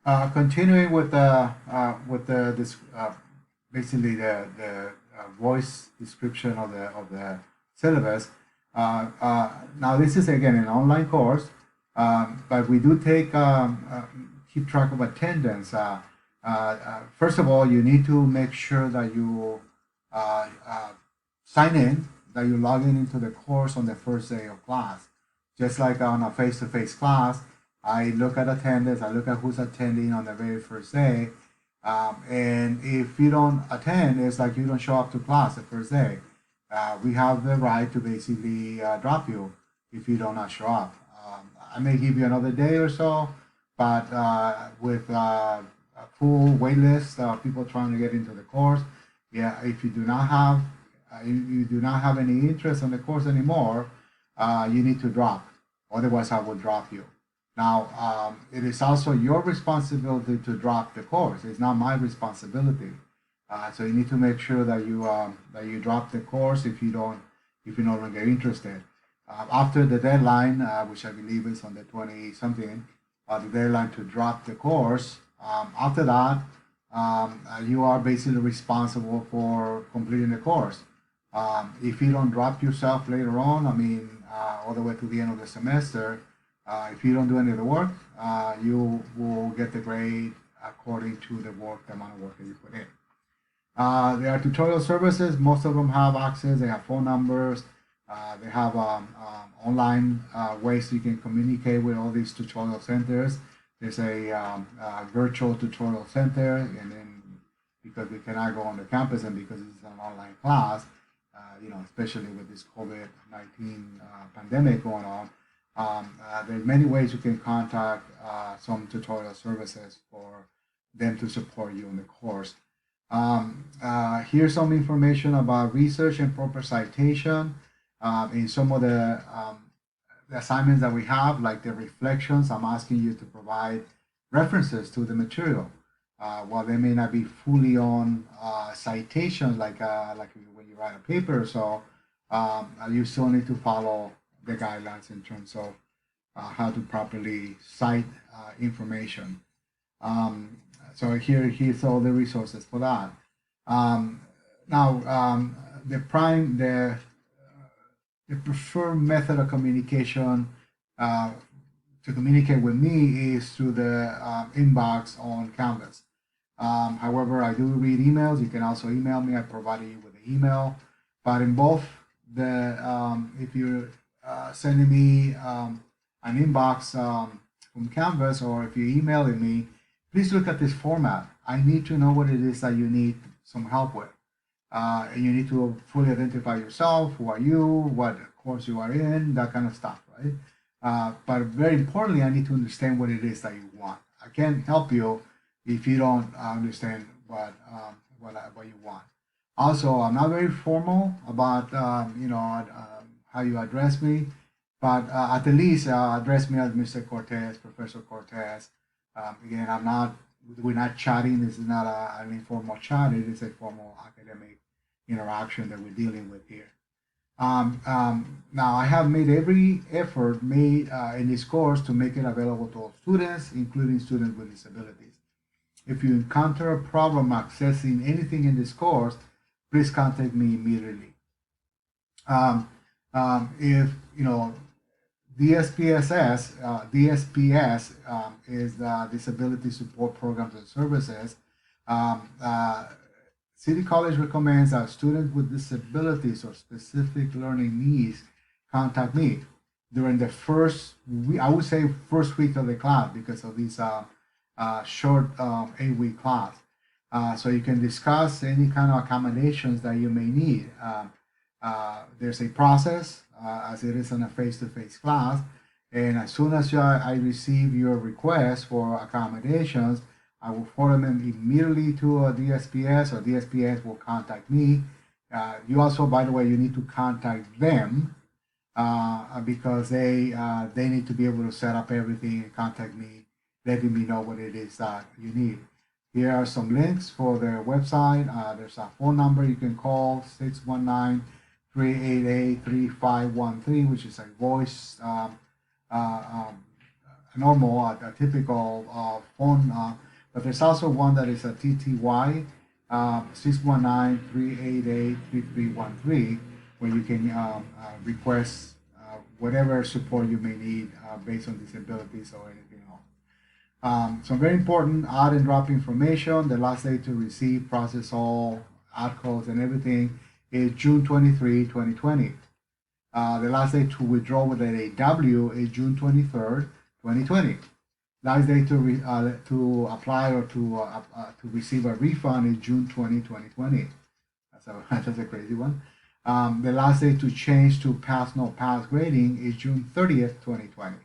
Continuing with the this basically the voice description of the syllabus. Now this is again an online course, but we do take keep track of attendance. First of all, you need to make sure that you sign in, that you log in into the course on the first day of class. Just like on a face-to-face class, I look at attendance, I look at who's attending on the very first day. And if you don't attend, it's like you don't show up to class the first day. We have the right to basically drop you if you do not show up. I may give you another day or so, but with a full wait list of people trying to get into the course, yeah, if you do not have you do not have any interest in the course anymore, you need to drop. Otherwise, I will drop you. Now, it is also your responsibility to drop the course. It's not my responsibility. So you need to make sure that you drop the course if you're no longer interested. After the deadline, which I believe is on the 20 something, the deadline to drop the course. After that, you are basically responsible for completing the course. If you don't drop yourself later on, I mean, all the way to the end of the semester, if you don't do any of the work, you will get the grade according to the amount of work that you put in. There are tutorial services. Most of them have access. They have phone numbers. They have online ways you can communicate with all these tutorial centers. There's a virtual tutorial center, and then because we cannot go on the campus and because it's an online class, especially with this COVID-19 pandemic going on, there's many ways you can contact some tutorial services for them to support you in the course. Here's some information about research and proper citation. In some of the assignments that we have, like the reflections, I'm asking you to provide references to the material. While they may not be fully on citations, like when you write a paper or so, you still need to follow the guidelines in terms of how to properly cite information. So here's all the resources for that. Now, the preferred method of communication to communicate with me is through the inbox on Canvas. However, I do read emails. You can also email me. I provided you with the email. But in both if you're sending me an inbox from Canvas, or if you're emailing me, please look at this format. I need to know what it is that you need some help with. And you need to fully identify yourself. Who are you? What course you are in? That kind of stuff, right? But very importantly, I need to understand what it is that you want. I can't help you if you don't understand what you want. Also, I'm not very formal about how you address me, but at the least address me as Mr. Cortez, Professor Cortez. Again, we're not chatting. This is not an informal chat. It is a formal academic interaction that we're dealing with here. Now, I have made every effort in this course to make it available to all students, including students with disabilities. If you encounter a problem accessing anything in this course, please contact me immediately. If DSPS is the Disability Support Programs and Services. City College recommends that students with disabilities or specific learning needs contact me during the first week, I would say first week of the class, because of these short 8-week class. So you can discuss any kind of accommodations that you may need. There's a process, as it is in a face-to-face class, and as soon as I receive your request for accommodations, I will forward them immediately to DSPS, or DSPS will contact me. You also, by the way, you need to contact them because they need to be able to set up everything and contact me, letting me know what it is that you need. Here are some links for their website. There's a phone number you can call, 619-388-3513, which is a voice normal, a typical phone, but there's also one that is a TTY 619-388-3313, where you can request whatever support you may need based on disabilities or anything else. So very important, add and drop information. The last day to receive, process all add codes and everything is June 23, 2020. The last day to withdraw with an AW is June 23rd, 2020. Last day to apply or to receive a refund is June 20, 2020. That's a crazy one. The last day to change to pass no pass grading is June 30th, 2020.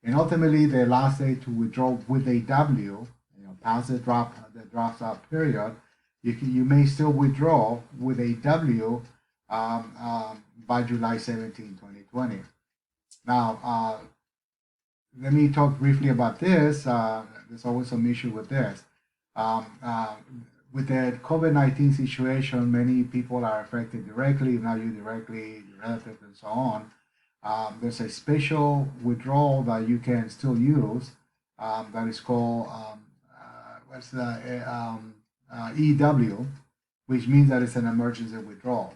And ultimately, the last day to withdraw with a W, past the drops out period, you may still withdraw with a W by July 17, 2020. Now, let me talk briefly about this. There's always some issue with this. With the COVID-19 situation, many people are affected directly, if not you directly, your relatives, and so on. There's a special withdrawal that you can still use that is called EW, which means that it's an emergency withdrawal.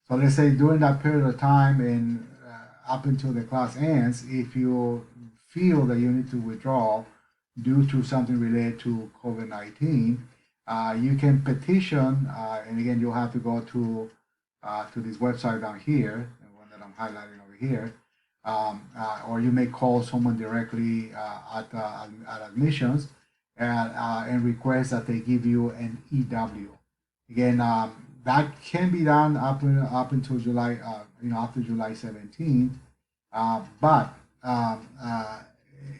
So let's say during that period of time and up until the class ends, if you feel that you need to withdraw due to something related to COVID-19, you can petition, and again, you'll have to go to this website down here, the one that I'm highlighting over here, or you may call someone directly at admissions and request that they give you an EW. Again, that can be done up until July, after July 17th. But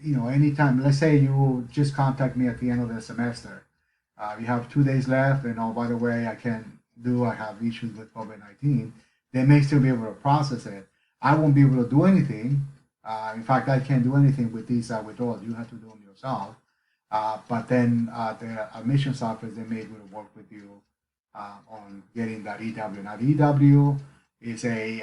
anytime, let's say you just contact me at the end of the semester. You have 2 days left, and oh, by the way, I have issues with COVID-19. They may still be able to process it. I won't be able to do anything. In fact, I can't do anything with these withdrawals. You have to do them yourself. But then the admissions office, they may be able to work with you on getting that EW. Now, the EW is an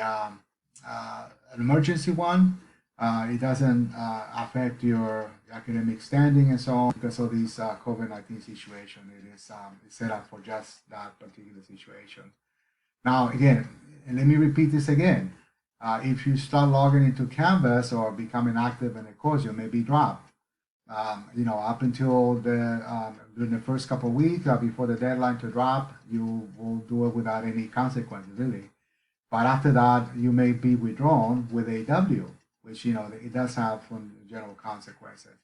emergency one. It doesn't affect your academic standing and so on because of this COVID-19 situation. It is set up for just that particular situation. Now, again, and let me repeat this again. If you start logging into Canvas or becoming active in a course, you may be dropped. Up until during the first couple of weeks before the deadline to drop, you will do it without any consequences, really. But after that, you may be withdrawn with a W, which, it does have some general consequences.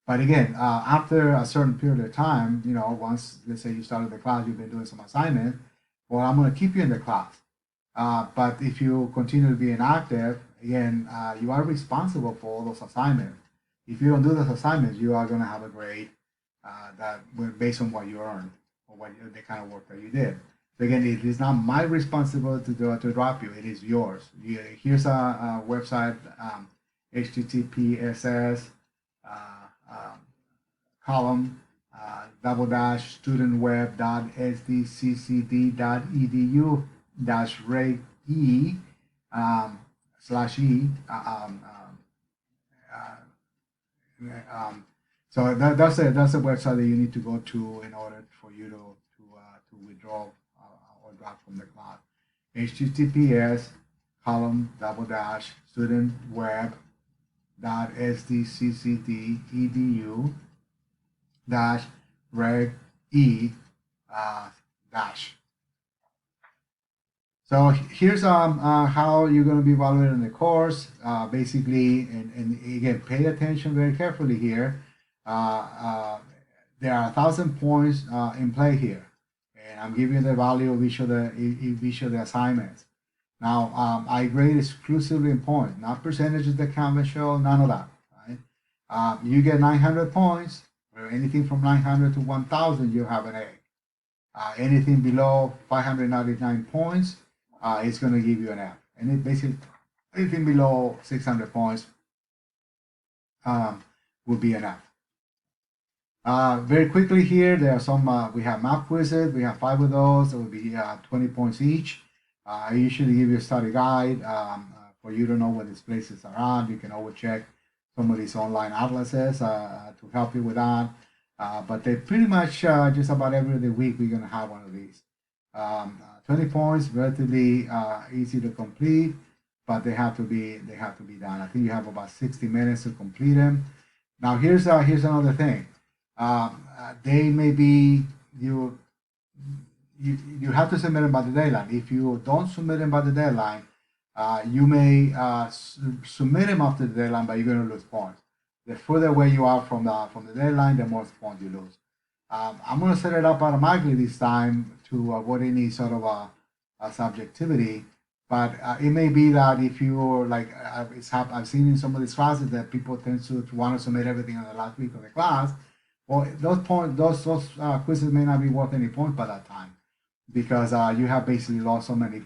But again, after a certain period of time, once, let's say you started the class, you've been doing some assignment, well, I'm going to keep you in the class. But if you continue to be inactive, again, you are responsible for all those assignments. If you don't do those assignments, you are going to have a grade that based on what you earned or the kind of work that you did. So again, it is not my responsibility to drop you. It is yours. Here's a website, https column /studentweb.sdccd.edu /reg e /e so that's a website that you need to go to in order for you to withdraw or drop from the class. https studentweb.sdccd.edu /reg e dash. So here's how you're going to be evaluated in the course. Basically, and again, pay attention very carefully here. There are 1,000 points in play here, and I'm giving you the value of each of the assignments. Now, I grade exclusively in points, not percentages that Canvas show, none of that. Right? You get 900 points, or anything from 900 to 1,000, you have an A. Anything below 599 points, it's going to give you an F. And it basically, anything below 600 points will be an F. Very quickly here, there are some, we have map quizzes. We have 5 of those. It will be 20 points each. I usually give you a study guide for you to know where these places are at. You can always check some of these online atlases to help you with that. But they pretty much just about every other week we're going to have one of these. 20 points, relatively easy to complete, but they have to be done. I think you have about 60 minutes to complete them. Now here's another thing. They may be you have to submit them by the deadline. If you don't submit them by the deadline, you may submit them after the deadline, but you're going to lose points. The further away you are from the deadline, the more points you lose. I'm going to set it up automatically this time to avoid any sort of a subjectivity. But it may be that if you're like, I've seen in some of these classes that people tend to want to submit everything on the last week of the class. Well, those quizzes may not be worth any points by that time, because you have basically lost so many.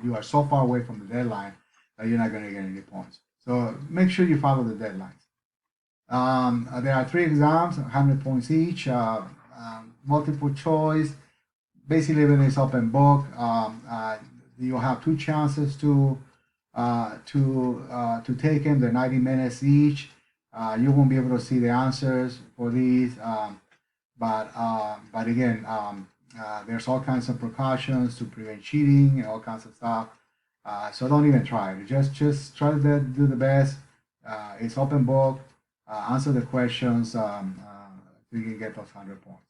You are so far away from the deadline that you're not going to get any points. So make sure you follow the deadlines. There are 3 exams, 100 points each, multiple choice. Basically, when it's open book, you'll have 2 chances to take them. They're 90 minutes each. You won't be able to see the answers for these, but again, there's all kinds of precautions to prevent cheating and all kinds of stuff. So don't even try it. Just try to do the best. It's open book. Answer the questions so you can get those 100 points.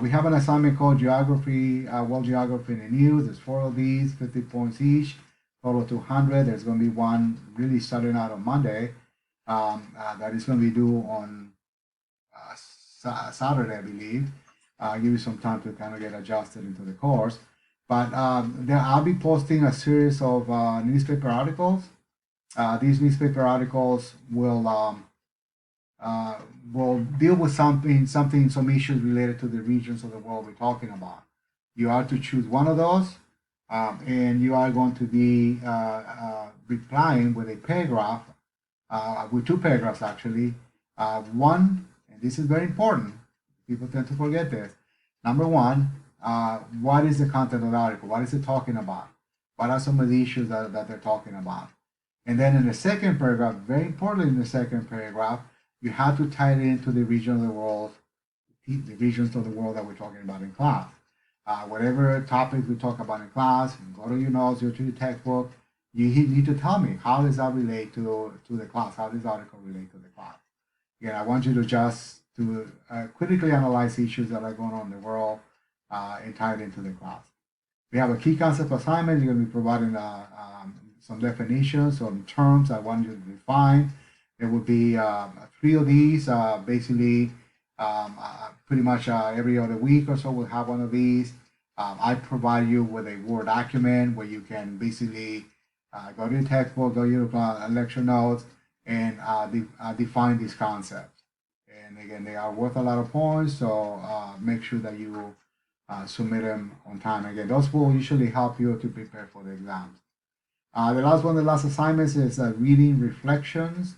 We have an assignment called Geography, World Geography in the News. There's 4 of these, 50 points each, total 200. There's going to be one really starting out on Monday that is going to be due on Saturday, I believe. Give you some time to kind of get adjusted into the course. But I'll be posting a series of newspaper articles. These newspaper articles will deal with some issues related to the regions of the world we're talking about. You are to choose one of those, and you are going to be replying with a paragraph, with 2 paragraphs actually. One, and this is very important, people tend to forget this. Number 1, what is the content of the article? What is it talking about? What are some of the issues that they're talking about? And then in the second paragraph, very importantly in the second paragraph, you have to tie it into the region of the world, the regions of the world that we're talking about in class. Whatever topics we talk about in class, go to your notes, go to your textbook, you need to tell me, how does that relate to the class? How does the article relate to the class? Again, I want you to just critically analyze issues that are going on in the world and tie it into the class. We have a key concept assignment. You're going to be providing some definitions, some terms I want you to define. There will be 3 of these, basically pretty much every other week or so we'll have one of these. I provide you with a Word document where you can basically go to your textbook, go to your lecture notes, and define these concepts. And again, they are worth a lot of points, so make sure that you submit them on time. Again, those will usually help you to prepare for the exams. The last assignment is reading reflections.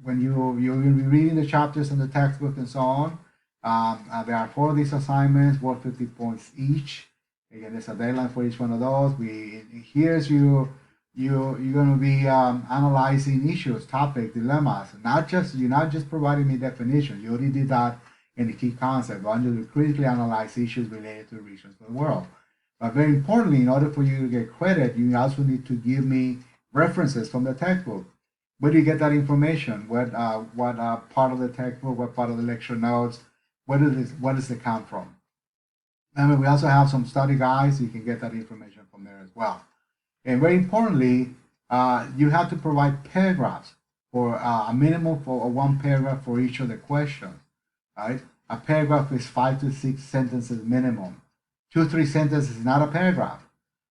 When you're going to be reading the chapters in the textbook and so on, there are 4 of these assignments worth 50 points each. Again, there's a deadline for each one of those. Here's you're going to be analyzing issues, topics, dilemmas. You're not just providing me definitions. You already did that in the key concept. I want you to critically analyze issues related to the regions of the world. But very importantly, in order for you to get credit, you also need to give me references from the textbook. Where do you get that information? What part of the textbook? What part of the lecture notes? What does it come from? And we also have some study guides. You can get that information from there as well. And very importantly, you have to provide paragraphs for a minimum for 1 paragraph for each of the questions. Right? A paragraph is 5 to 6 sentences minimum. 2-3 sentences is not a paragraph.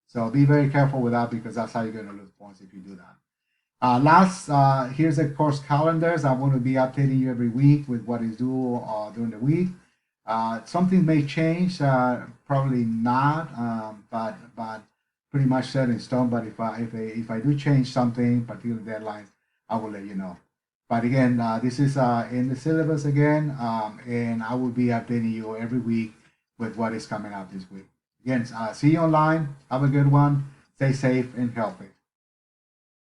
So be very careful with that, because that's how you're going to lose points if you do that. Here's the course calendars. I want to be updating you every week with what is due during the week. Something may change, probably not, but pretty much set in stone. But if I do change something, particular deadlines, I will let you know. But again, this is in the syllabus again, and I will be updating you every week with what is coming out this week. Again, see you online. Have a good one. Stay safe and healthy.